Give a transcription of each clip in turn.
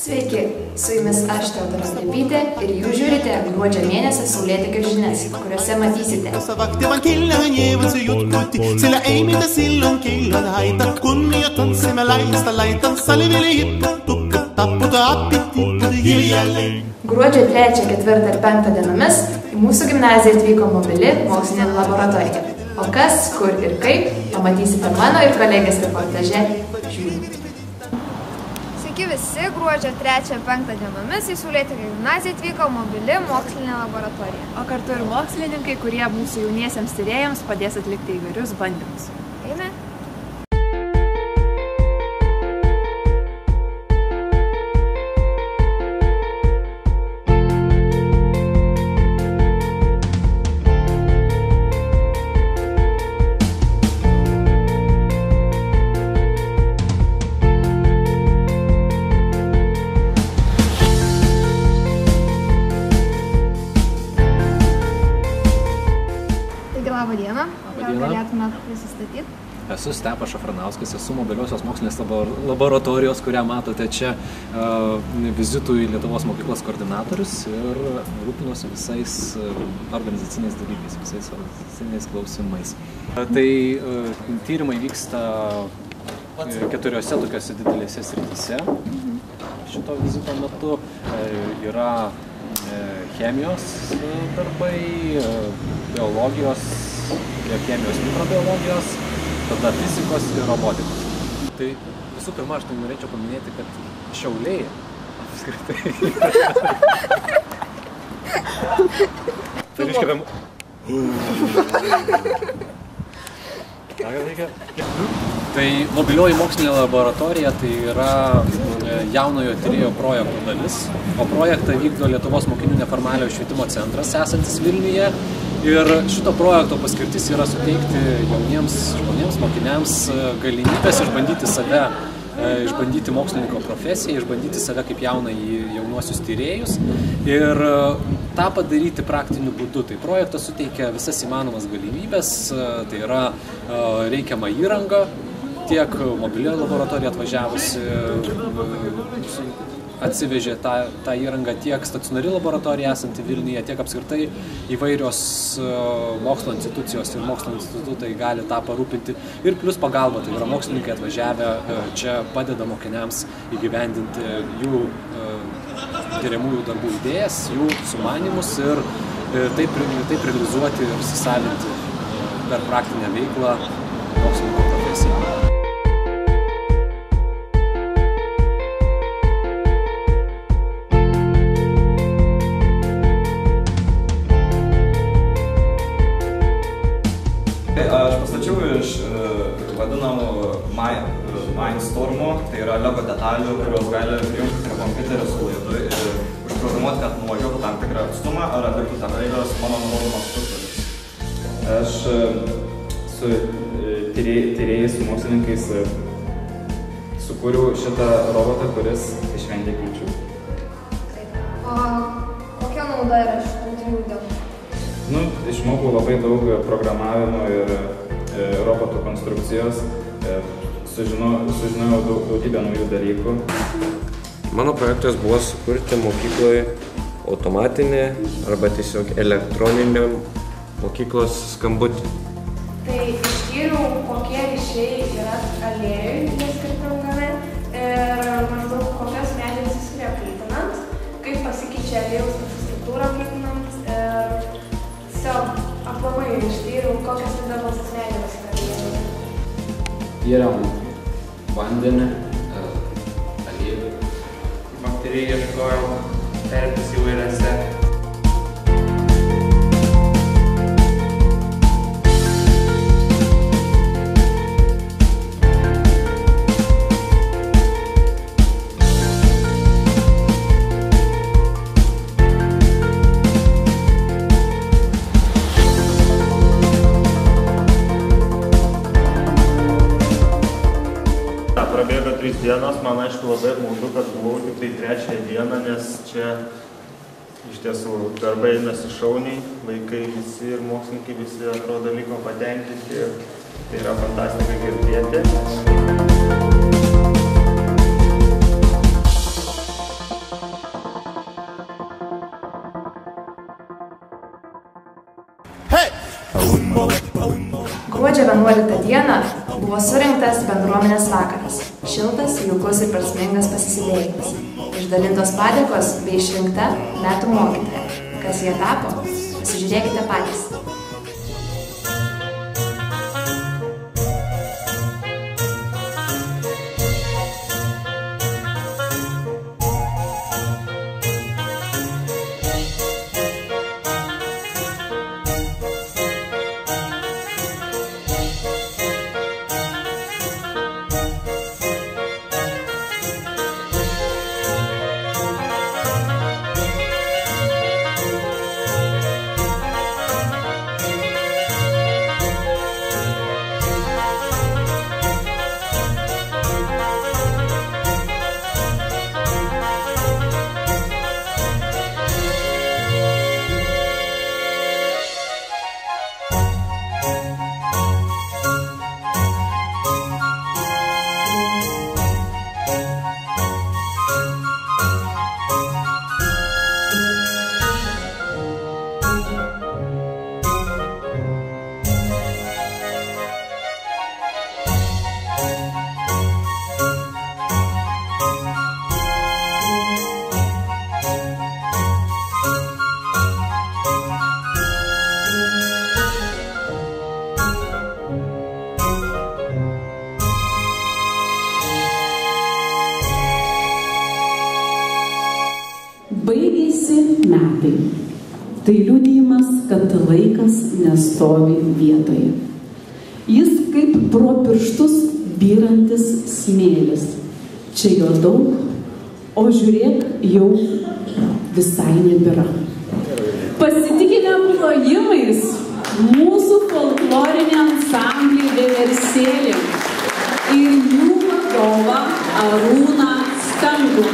Sveiki, su jumis aš Teodora Stepytė ir jūs žiūrite gruodžio mėnesio saulėtekio žinias, kuriuose matysite. Gruodžio 3, 4 ir 5 dienomis į mūsų gimnaziją atvyko mobili mokslinė laboratorija. O kas, kur ir kaip, pamatysite mano ir kolegės reportaže Žiūrint. Sveiki visi, gruodžio 3-5 dienomis į Saulėtekio gimnaziją atvyko mobili mokslinė laboratorija. O kartu ir mokslininkai, kurie mūsų jauniesiems tyrėjams padės atlikti įvairius bandymus. Eime. Labą dieną. Gal galėtumėt prisistatyti? Esu Stepas Šafranauskas, esu mobiliosios mokslinės laboratorijos, kurią matote čia, vizitų į Lietuvos mokyklos koordinatorius ir rūpinuosi visais organizaciniais dalykais, visais organizaciniais klausimais. Tai tyrimai vyksta 4 tokiose didelėse srityse. Šito vizito metu yra chemijos darbai, biologijos, chemijos, mikrobiologijos, tada fizikos ir robotikos. Tai visų pirma, aš tai norėčiau paminėti, kad Šiauliai apskritai. Tai reiškia, tai mobilioji mokslinė laboratorija tai yra jaunojo tyrėjo projektų dalis, o projektą vykdo Lietuvos mokinių neformaliojo švietimo centras esantis Vilniuje. Ir šito projekto paskirtis yra suteikti jauniems žmonėms, mokiniams galimybės išbandyti save, išbandyti mokslininko profesiją, išbandyti save kaip jaunuosius tyrėjus ir tą padaryti praktiniu būdu. Tai projektas suteikia visas įmanomas galimybės, tai yra reikiama įranga, tiek mobilioji laboratorija atvažiavusi atsivežė tą įrangą, tiek stacionari laboratorija esanti Vilniuje, tiek apskritai įvairios mokslo institucijos ir mokslo institutai gali tą parūpinti. Ir plus pagalba, tai yra mokslininkai atvažiavę čia padeda mokiniams įgyvendinti jų tiriamųjų darbų idėjas, jų sumanymus ir taip realizuoti ir įsisavinti per praktinę veiklą mokslininko profesiją. Aš pastačiau iš vadinamų Mindstormų, tai yra Lego detalių, kurios gali prijungti prie kompiuterio su laidu ir užprogramuoti, kad nuvažiuotų tam tikrą atstumą ar atliktų tam tikras mano nurodomas užduotis. Aš su tyrėjais, su mokslininkais sukūriau šitą robotą, kuris išvengia kliūčių. O kokia nauda yra šitų 3 dienų? Išmokau labai daug programavimo ir robotų konstrukcijos, sužinojau daugybę naujų dalykų. Mano projektas buvo sukurti mokykloje automatinį arba tiesiog elektroninį mokyklos skambutį. Tai ištyriau, kokie ryšiai yra aliejui neskirtingame ir maždaug kokias medžiagas įsiskiria kaitinant, kaip pasikeičia aliejaus struktūra kaitinant ir aplamai ištyriau, kokias įdomiausias medžiagas yra aliejui. Tyriam vandenį, aliejų. Bakterijų ieškojau, terpės įvairiose. Prabėgo 3 dienos, man aišku labai apmaudu, kad buvau tik tai 3 dieną, nes čia iš tiesų darbai einasi šauniai, vaikai visi ir mokslininkai visi atrodo liko patenkinti ir tai yra fantastika girdėti. dieną buvo surinktas bendruomenės vakaras. Šiltas, jaukus ir prasmingas pasisėdėjimas. Išdalintos padėkos bei išrinkta metų mokytoja. Kas jie tapo? Pasižiūrėkite patys. Baigėsi metai. Tai liudijimas, kad laikas nestovi vietoje. Jis kaip pro pirštus byrantis smėlis. Čia jo daug, o žiūrėk, jau visai nebėra. Pasitikime plojimais mūsų folklorinį ansamblį Vieversėlį ir jų vadovą Arūną Stangų.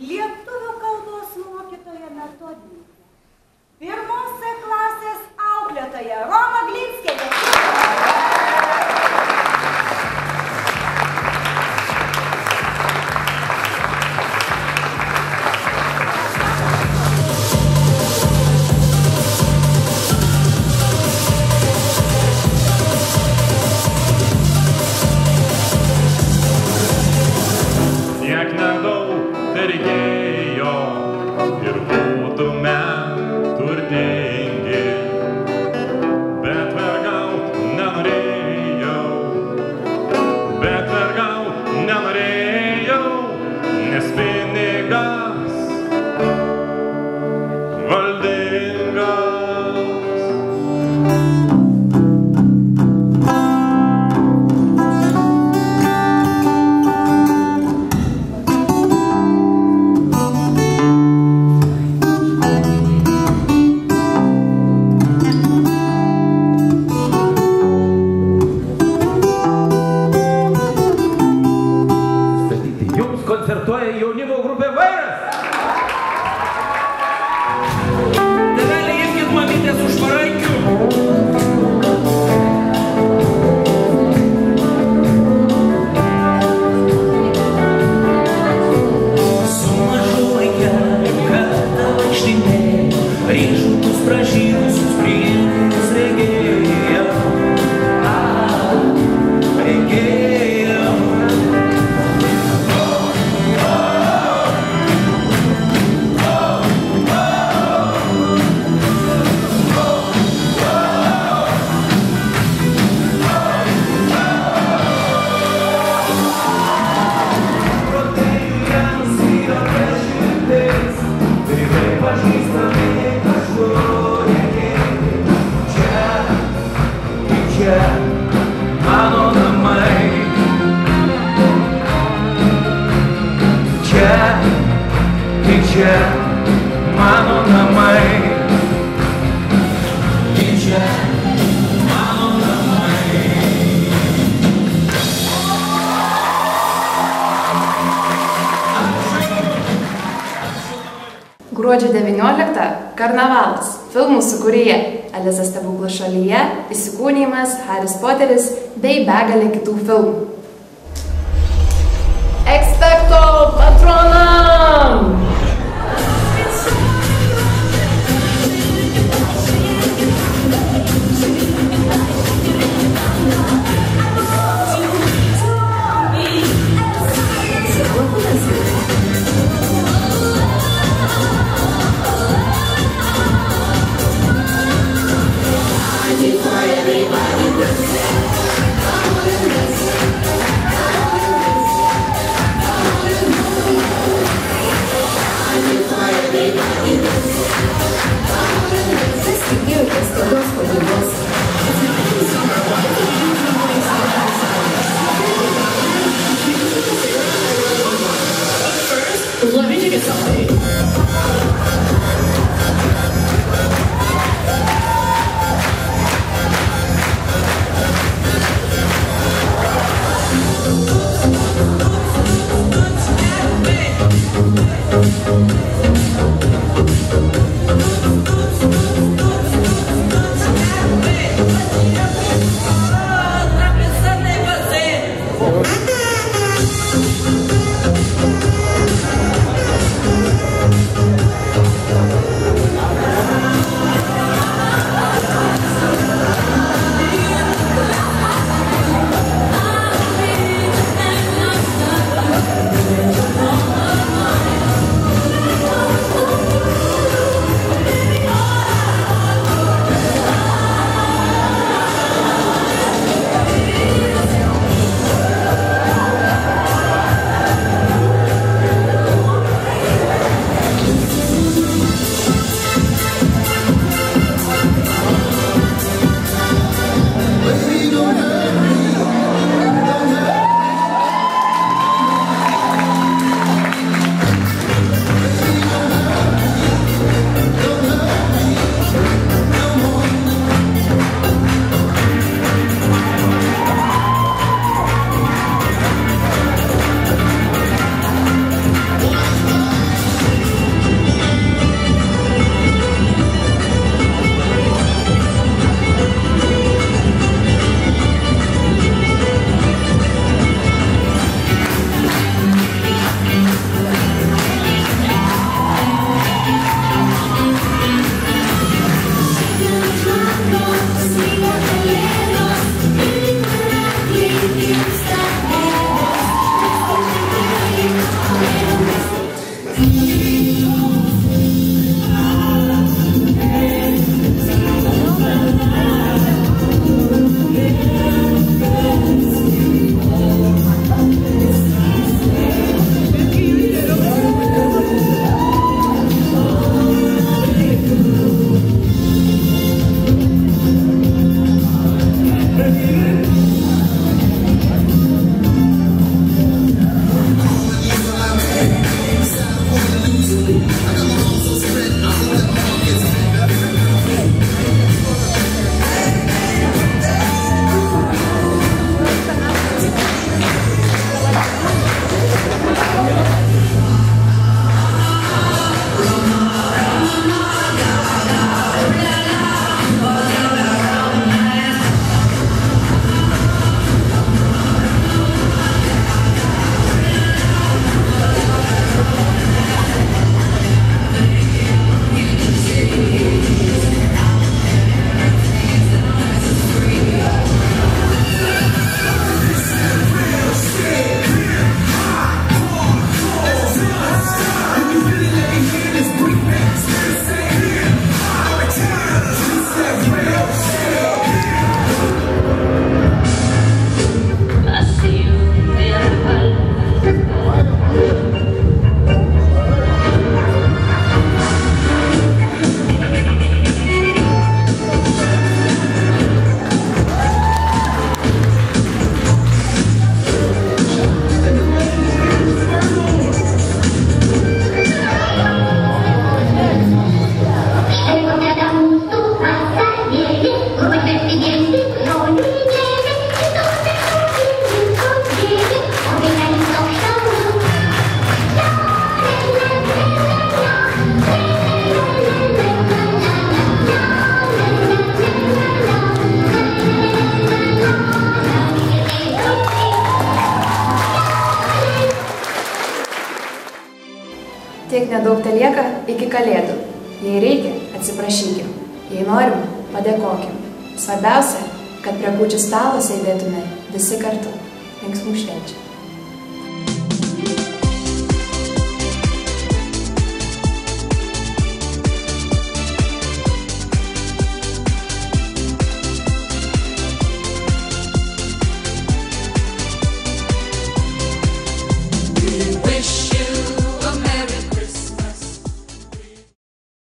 Lietuvių kalbos mokytoja metodininkė. Pirmos C klasės auklėtoja Roma Glinskienė. Tiek nedaug reikėjo ir būtume turtingi, bet vergaut nenorėjau, nes pinigas valdingas. Koncertuoja jaunimo grupė Vairas. Tėveliai, imkit mamytės už parankių. Su mažu vaikeliu kartą vaikštinėjau, riešutus pražydusius prieš regėjau. Regėjau. čia mano namai. Čia mano namai. Gruodžio 19 karnavalas. Filmų sukūrėja Aliza stebuklų šalyje, įsikūnijimas, Haris Poteris bei begalė kitų filmų. Expecto Patronum! Let me take a selfie. Tiek nedaug telieka iki kalėdų. Jei reikia, atsiprašykim. Jei norim, padėkokim. Svarbiausia, kad prie kūčių stalo sėdėtume visi kartu. Linksmų švenčių.